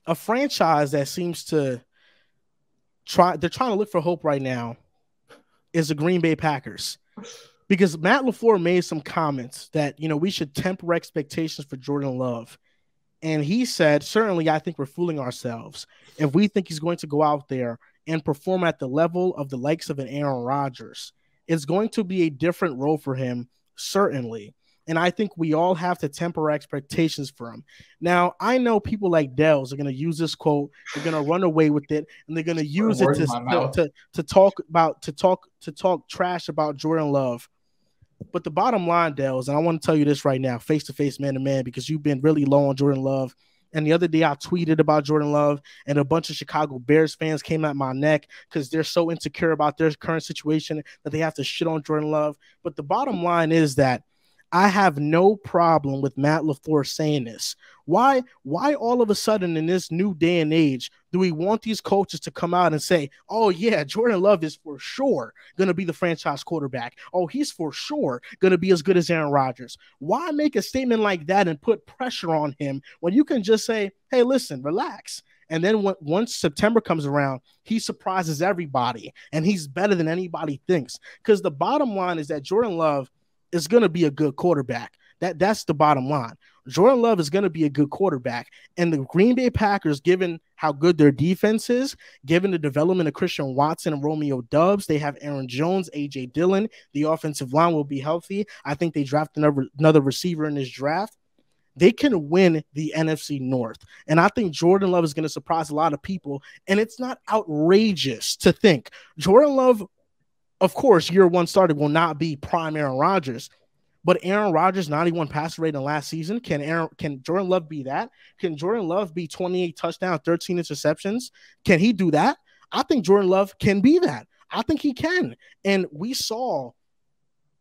a franchise that seems to they're trying to look for hope right now is the Green Bay Packers. Because Matt LaFleur made some comments that, we should temper expectations for Jordan Love. And he said, certainly, I think we're fooling ourselves if we think he's going to go out there and perform at the level of the likes of an Aaron Rodgers. It's going to be a different role for him, certainly. And I think we all have to temper expectations for him. Now, I know people like Dehls are going to use this quote, they're going to run away with it, and they're going to use it to talk trash about Jordan Love. But the bottom line, Dehls, and I want to tell you this right now, face-to-face, man-to-man, because you've been really low on Jordan Love. And the other day I tweeted about Jordan Love, and a bunch of Chicago Bears fans came at my neck because they're so insecure about their current situation that they have to shit on Jordan Love. But the bottom line is that I have no problem with Matt LaFleur saying this. Why all of a sudden in this new day and age do we want these coaches to come out and say, oh, yeah, Jordan Love is for sure going to be the franchise quarterback. Oh, he's for sure going to be as good as Aaron Rodgers. Why make a statement like that and put pressure on him when you can just say, hey, listen, relax. And then once September comes around, he surprises everybody, and he's better than anybody thinks. Because the bottom line is that Jordan Love is going to be a good quarterback. That's the bottom line. Jordan Love is going to be a good quarterback. And the Green Bay Packers, given how good their defense is, given the development of Christian Watson and Romeo Doubs, they have Aaron Jones, A.J. Dillon. The offensive line will be healthy. I think they draft another receiver in this draft. They can win the NFC North. And I think Jordan Love is going to surprise a lot of people. And it's not outrageous to think Jordan Love, of course, year one starter will not be prime Aaron Rodgers, but Aaron Rodgers, 91 passer rating last season. Can Jordan Love be that? Can Jordan Love be 28 touchdowns, 13 interceptions? Can he do that? I think Jordan Love can be that. I think he can. And we saw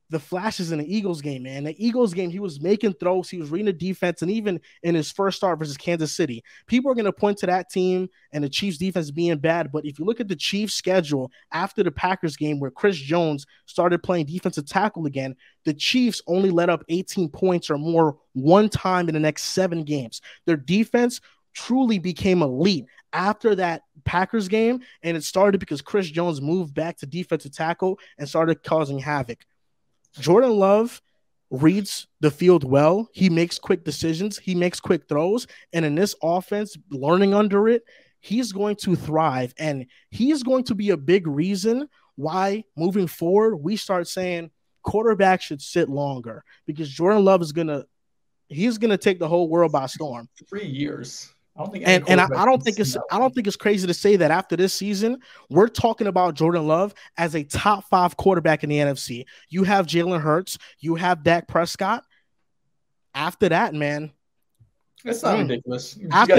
the flashes in the Eagles game, man. The Eagles game, he was making throws, he was reading the defense, and even in his first start versus Kansas City, people are going to point to that team and the Chiefs defense being bad. But if you look at the Chiefs schedule after the Packers game where Chris Jones started playing defensive tackle again, the Chiefs only let up 18 points or more one time in the next 7 games. Their defense truly became elite after that Packers game, and it started because Chris Jones moved back to defensive tackle and started causing havoc. Jordan Love reads the field well. He makes quick decisions. He makes quick throws. And in this offense, learning under it, he's going to thrive. And he's going to be a big reason why moving forward, we start saying quarterbacks should sit longer, because Jordan Love is going to take the whole world by storm. 3 years. I don't think I don't think it's crazy to say that after this season, we're talking about Jordan Love as a top 5 quarterback in the NFC. You have Jalen Hurts, you have Dak Prescott. After that, man, it's not ridiculous. After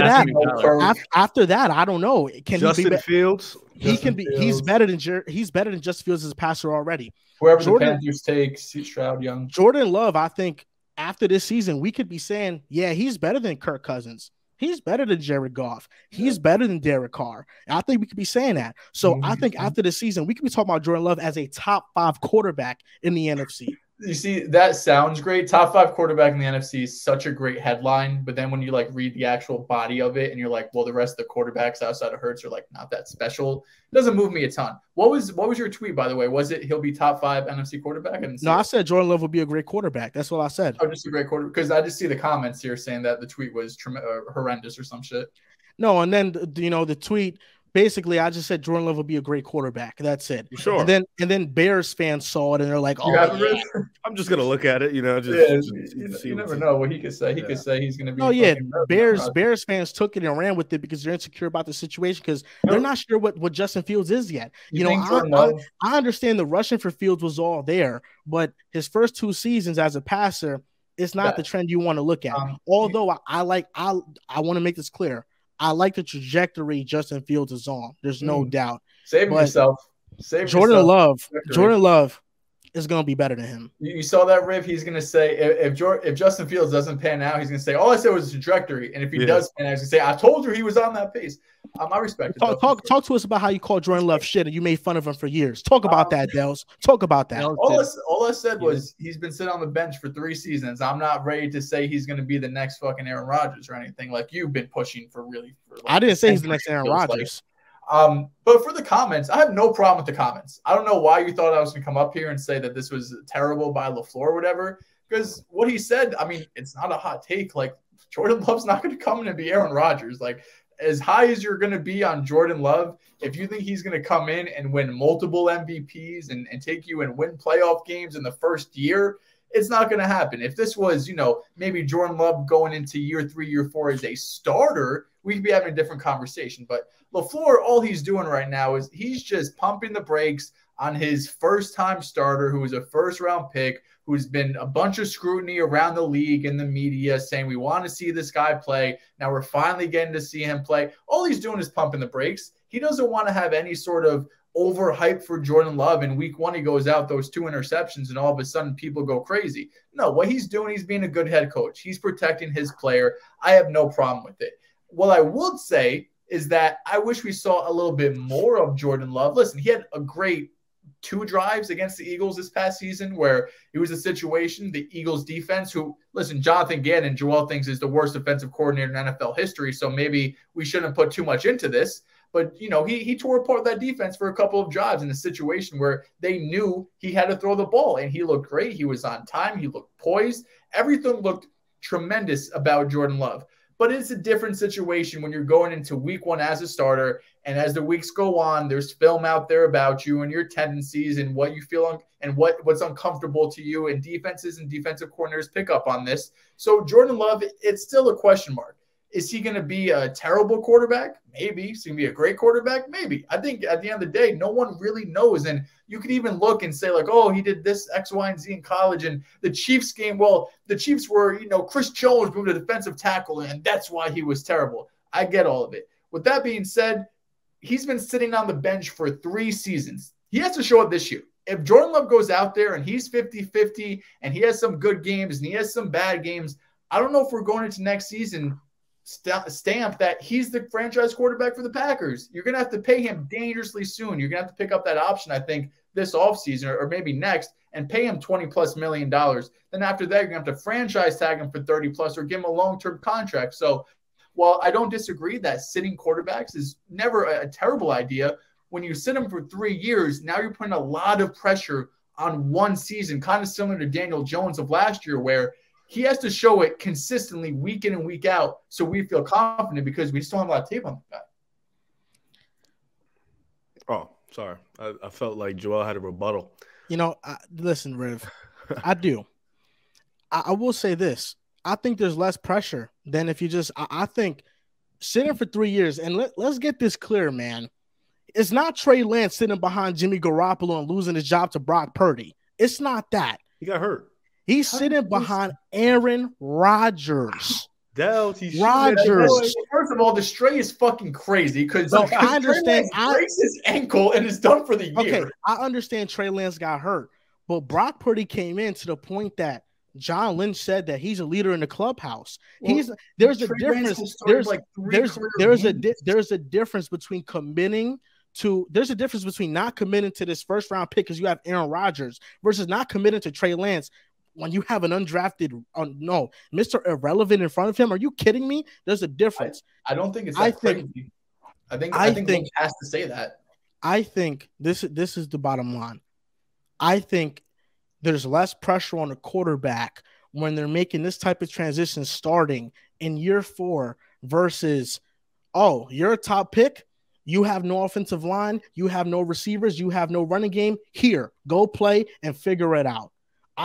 that, I don't know. Can Justin Fields? He's better than Justin Fields as a passer already. Whoever the Panthers take, Stroud, Young. Jordan Love, I think after this season, we could be saying, yeah, he's better than Kirk Cousins. He's better than Jared Goff. He's better than Derek Carr. I think we could be saying that. So I think after the season, we could be talking about Jordan Love as a top 5 quarterback in the NFC. You see, that sounds great. Top 5 quarterback in the NFC is such a great headline. But then when you read the actual body of it and you're like, well, the rest of the quarterbacks outside of Hurts are not that special. It doesn't move me a ton. What was your tweet, by the way? Was it he'll be top 5 NFC quarterback? I said Jordan Love will be a great quarterback. That's what I said. Oh, just a great quarterback. Because I just see the comments here saying that the tweet was horrendous or some shit. No, and then, the tweet, basically, I just said Jordan Love will be a great quarterback. That's it. Sure. And then Bears fans saw it and they're like, "Oh, yeah. I'm just gonna look at it." You never know what he could say. He could say he's gonna be. Oh yeah, Bears fans took it and ran with it because they're insecure about the situation because they're not sure what Justin Fields is yet. I understand the rushing for Fields was all there, but his first 2 seasons as a passer, it's not the trend you want to look at. Although I want to make this clear. I like the trajectory Justin Fields is on. There's no doubt. Save yourself. Jordan Love is going to be better than him. You saw that, Riv? He's going to say, if Justin Fields doesn't pan out, he's going to say, all I said was a trajectory. And if he does pan out, he's going to say, I told you he was on that pace. I respect it. Talk to us about how you called Jordan Love shit and you made fun of him for years. Talk about that, Dehls. Talk about that. All I said was he's been sitting on the bench for 3 seasons. I'm not ready to say he's going to be the next fucking Aaron Rodgers or anything like you've been pushing for like I didn't say he's the next Aaron Rodgers. But for the comments, I have no problem with the comments. I don't know why you thought I was going to come up here and say that this was terrible by LaFleur or whatever, because what he said, I mean, it's not a hot take. Like, Jordan Love's not going to come in and be Aaron Rodgers. Like, as high as you're going to be on Jordan Love, if you think he's going to come in and win multiple MVPs and take you and win playoff games in the first year, it's not going to happen. If this was, maybe Jordan Love going into year 3, year 4 as a starter, we could be having a different conversation. But LaFleur, all he's doing right now is he's just pumping the brakes on his first-time starter who is a first-round pick, who's been a bunch of scrutiny around the league and the media saying we want to see this guy play. Now we're finally getting to see him play. All he's doing is pumping the brakes. He doesn't want to have any sort of overhype for Jordan Love. In week 1, he goes out those 2 interceptions, and all of a sudden people go crazy. No, what he's doing, he's being a good head coach. He's protecting his player. I have no problem with it. What I would say is that I wish we saw a little bit more of Jordan Love. Listen, he had a great 2 drives against the Eagles this past season where it was a situation, the Eagles defense, who, listen, Jonathan Gannon, Joel thinks is the worst defensive coordinator in NFL history, so maybe we shouldn't put too much into this. But, he tore apart that defense for a couple of drives in a situation where they knew he had to throw the ball, and he looked great. He was on time. He looked poised. Everything looked tremendous about Jordan Love. But it's a different situation when you're going into week 1 as a starter, and as the weeks go on, there's film out there about you and your tendencies and what you feel and what's uncomfortable to you, and defenses and defensive coordinators pick up on this. So Jordan Love, it's still a question mark. Is he going to be a terrible quarterback? Maybe. Is he going to be a great quarterback? Maybe. I think at the end of the day, no one really knows. And you could even look and say, like, oh, he did this X, Y, and Z in college. And the Chiefs game, well, the Chiefs were, Chris Jones moved to defensive tackle, and that's why he was terrible. I get all of it. With that being said, he's been sitting on the bench for 3 seasons. He has to show up this year. If Jordan Love goes out there and he's 50-50 and he has some good games and he has some bad games, I don't know if we're going into next season stamp that he's the franchise quarterback for the Packers. You're going to have to pay him dangerously soon. You're going to have to pick up that option, I think, this offseason or maybe next and pay him $20+ million. Then after that, you're going to have to franchise tag him for 30+ or give him a long-term contract. So while I don't disagree that sitting quarterbacks is never a terrible idea, when you sit them for 3 years, now you're putting a lot of pressure on one season, kind of similar to Daniel Jones of last year, where he has to show it consistently week in and week out so we feel confident because we still have a lot of tape on the guy. Oh, sorry. I felt like Joel had a rebuttal. Listen, Riv, I do. I will say this. I think there's less pressure than if you just – I think sitting for 3 years, and let's get this clear, man. It's not Trey Lance sitting behind Jimmy Garoppolo and losing his job to Brock Purdy. It's not that. He got hurt. He's sitting behind Aaron Rodgers. Dehls, Rodgers. First of all, the stray is fucking crazy because I understand. He breaks his ankle and is done for the year. Okay, I understand Trey Lance got hurt, but Brock Purdy came in to the point that John Lynch said that he's a leader in the clubhouse. Well, there's a difference. There's a difference between committing to. There's a difference between not committing to this first round pick because you have Aaron Rodgers versus not committing to Trey Lance. When you have an undrafted, Mr. Irrelevant in front of him, are you kidding me? There's a difference. I don't think it's that crazy. I think Lynch has to say that. I think this is the bottom line. I think there's less pressure on the quarterback when they're making this type of transition starting in year 4 versus, oh, you're a top pick. You have no offensive line. You have no receivers. You have no running game. Here, go play and figure it out.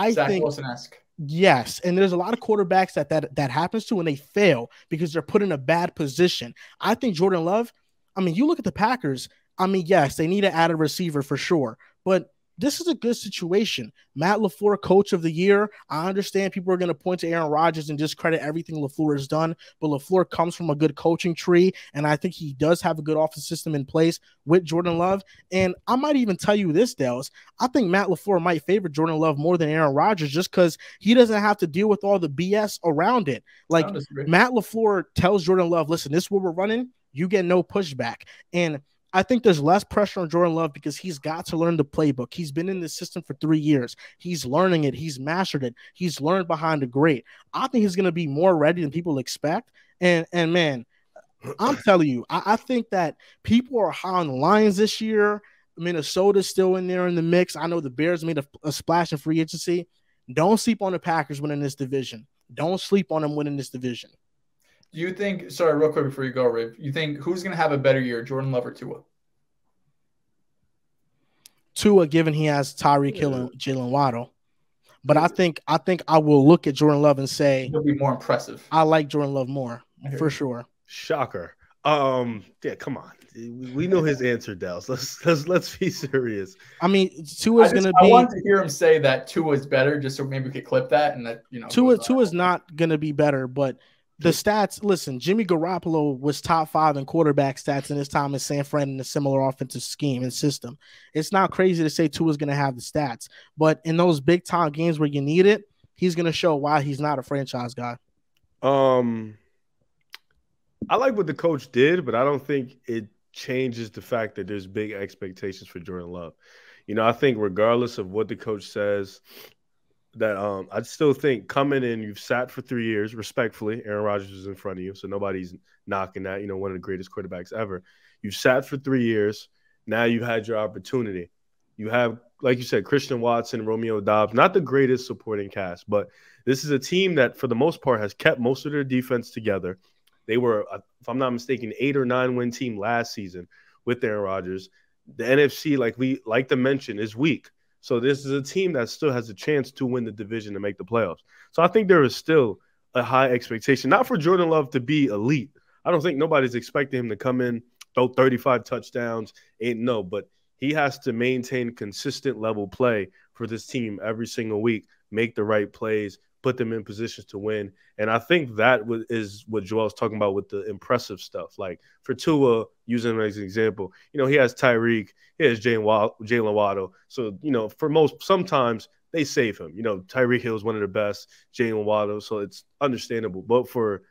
Zach think Wilson-esque. Yes, and there's a lot of quarterbacks that happens to when they fail because they're put in a bad position. I think Jordan Love, you look at the Packers, yes, they need to add a receiver for sure, but this is a good situation. Matt LaFleur, coach of the year. I understand people are going to point to Aaron Rodgers and discredit everything LaFleur has done, but LaFleur comes from a good coaching tree, and I think he does have a good offensive system in place with Jordan Love. And I might even tell you this, Dehls. I think Matt LaFleur might favor Jordan Love more than Aaron Rodgers just because he doesn't have to deal with all the BS around it. Like, Matt LaFleur tells Jordan Love, listen, this is what we're running. You get no pushback. And I think there's less pressure on Jordan Love because he's got to learn the playbook. He's been in the system for 3 years. He's learning it. He's mastered it. He's learned behind a great. I think he's going to be more ready than people expect. And man, I'm telling you, I think that people are high on the Lions this year. Minnesota's still in there in the mix. I know the Bears made a splash in free agency. Don't sleep on the Packers winning this division. Don't sleep on them winning this division. Do you think, sorry, real quick before you go, Riv, you think who's going to have a better year, Jordan Love or Tua? Tua, given he has Tyreek Hill and Jalen Waddle. But I think I will look at Jordan Love and say he'll be more impressive. I like Jordan Love more, for sure. Shocker. Yeah, come on. We know his answer, Dehls. Let's be serious. I mean, Tua's going to be. I wanted to hear him say that Tua's better, just so maybe we could clip that and that Tua's not going to be better, but the stats. Listen, Jimmy Garoppolo was top 5 in quarterback stats in his time in San Fran in a similar offensive scheme and system. It's not crazy to say Tua's going to have the stats, but in those big time games where you need it, he's going to show why he's not a franchise guy. I like what the coach did, but I don't think it changes the fact that there's big expectations for Jordan Love. I think regardless of what the coach says, that I still think coming in, you've sat for 3 years, respectfully. Aaron Rodgers is in front of you, so nobody's knocking that. One of the greatest quarterbacks ever. You've sat for 3 years. Now you've had your opportunity. You have, like you said, Christian Watson, Romeo Doubs, not the greatest supporting cast, but this is a team that, for the most part, has kept most of their defense together. They were, if I'm not mistaken, 8 or 9 win team last season with Aaron Rodgers. The NFC, like we like to mention, is weak. So this is a team that still has a chance to win the division and make the playoffs. So I think there is still a high expectation, not for Jordan Love to be elite. I don't think nobody's expecting him to come in, throw 35 touchdowns, but he has to maintain consistent level play for this team every single week, make the right plays, put them in positions to win. And I think that is what Joel's talking about with the impressive stuff. Like for Tua, using him as an example, he has Tyreek, he has Jalen Waddle. So, sometimes they save him. Tyreek Hill is one of the best, Jalen Waddle, so it's understandable. But for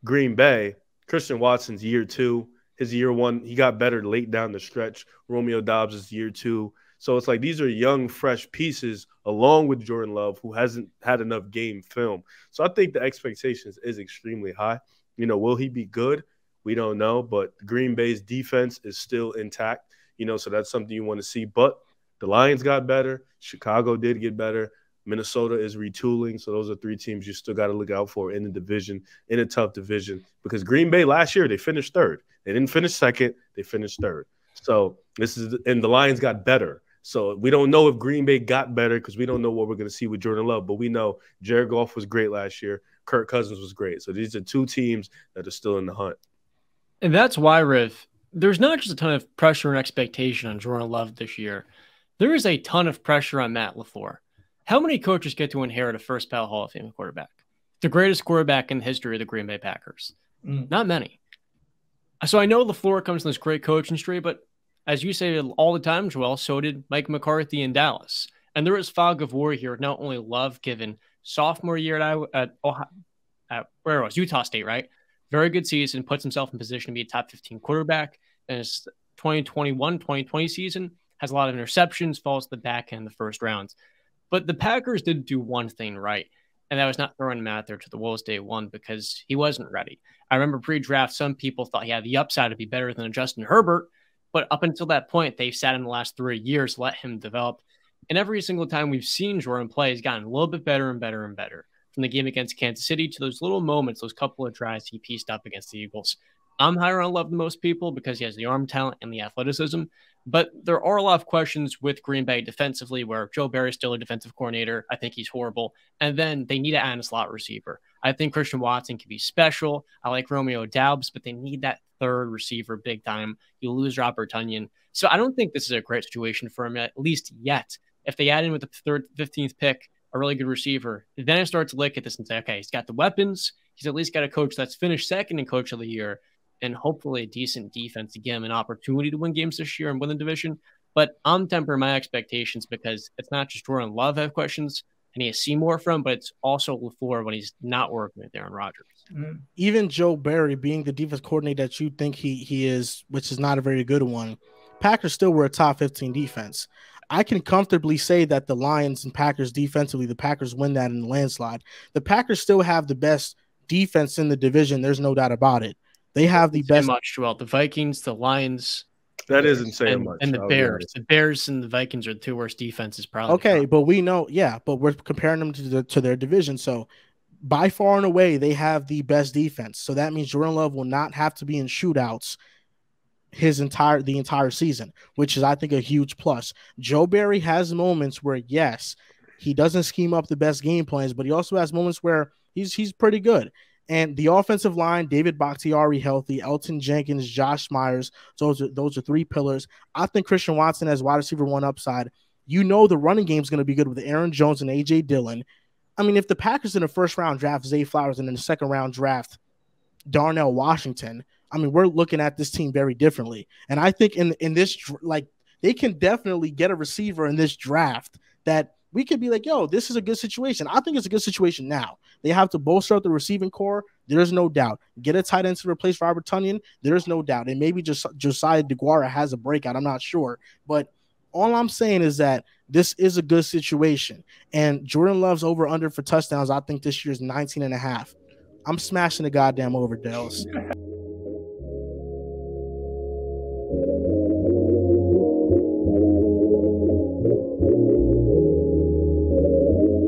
Green Bay, Christian Watson's year 2, his year 1, he got better late down the stretch. Romeo Doubs is year 2. So it's like these are young, fresh pieces along with Jordan Love, who hasn't had enough game film. So I think the expectations is extremely high. Will he be good? We don't know, but Green Bay's defense is still intact, so that's something you want to see. But the Lions got better. Chicago did get better. Minnesota is retooling. So those are 3 teams you still got to look out for in the division, in a tough division, because Green Bay last year, they finished 3rd. They didn't finish 2nd. They finished 3rd. So and the Lions got better. So we don't know if Green Bay got better because we don't know what we're going to see with Jordan Love. But we know Jared Goff was great last year. Kirk Cousins was great. So these are 2 teams that are still in the hunt. And that's why, Riv, there's not just a ton of pressure and expectation on Jordan Love this year. There is a ton of pressure on Matt LaFleur. How many coaches get to inherit a first-ballot Hall of Fame quarterback? The greatest quarterback in the history of the Green Bay Packers. Not many. So I know LaFleur comes from this great coaching tree, but as you say all the time, Joel, so did Mike McCarthy in Dallas. And there is fog of war here, not only Love given sophomore year at Utah State, right? Very good season, puts himself in position to be a top 15 quarterback. And his 2021-2020 season has a lot of interceptions, falls to the back end in the first rounds. But the Packers did do one thing right, and that was not throwing him out there to the Wolves day one because he wasn't ready. I remember pre-draft, some people thought he had the upside to be better than Justin Herbert, but up until that point, they've sat in the last 3 years, let him develop. And every single time we've seen Jordan play, he's gotten a little bit better and better and better. From the game against Kansas City to those little moments, those couple of drives he pieced up against the Eagles. I'm higher on Love than most people because he has the arm talent and the athleticism. But there are a lot of questions with Green Bay defensively where Joe Barry's still a defensive coordinator. I think he's horrible. And then they need to add a slot receiver. I think Christian Watson can be special. I like Romeo Doubs, but they need that third receiver big time. You lose Robert Tonyan. So I don't think this is a great situation for him, at least yet. If they add in with the 15th pick, a really good receiver, then I start to look at this and say, okay, he's got the weapons. He's at least got a coach that's finished second in coach of the year, and hopefully a decent defense to give him an opportunity to win games this year and win the division. But I'm tempering my expectations because it's not just Jordan Love I have questions and he has Seymour from, but it's also LaFleur when he's not working with Aaron Rodgers. Even Joe Barry being the defense coordinator that you think he is, which is not a very good one, Packers still were a top 15 defense. I can comfortably say that the Lions and Packers defensively, the Packers win that in the landslide. The Packers still have the best defense in the division. There's no doubt about it. They have the best. Much throughout the Vikings, the Lions. That isn't saying much. And the Bears. The Bears and the Vikings are the two worst defenses probably. Okay, but we know, but we're comparing them to their division. So by far and away, they have the best defense. So that means Jordan Love will not have to be in shootouts the entire season, which is, I think, a huge plus. Joe Barry has moments where, yes, he doesn't scheme up the best game plans, but he also has moments where he's pretty good. And the offensive line, David Bakhtiari healthy, Elton Jenkins, Josh Myers, those are three pillars. I think Christian Watson has wide receiver one upside. You know the running game is going to be good with Aaron Jones and A.J. Dillon. I mean, if the Packers in the first round draft Zay Flowers and in the second round draft Darnell Washington, I mean, we're looking at this team very differently. And I think in this, like, they can definitely get a receiver in this draft that we could be like, yo, this is a good situation. I think it's a good situation now. They have to bolster up the receiving core. There's no doubt. Get a tight end to replace Robert Tonyan. There's no doubt. And maybe just Josiah DeGuara has a breakout. I'm not sure. But all I'm saying is that this is a good situation. And Jordan Love's over under for touchdowns, I think this year is 19.5. I'm smashing the goddamn over, Dehls.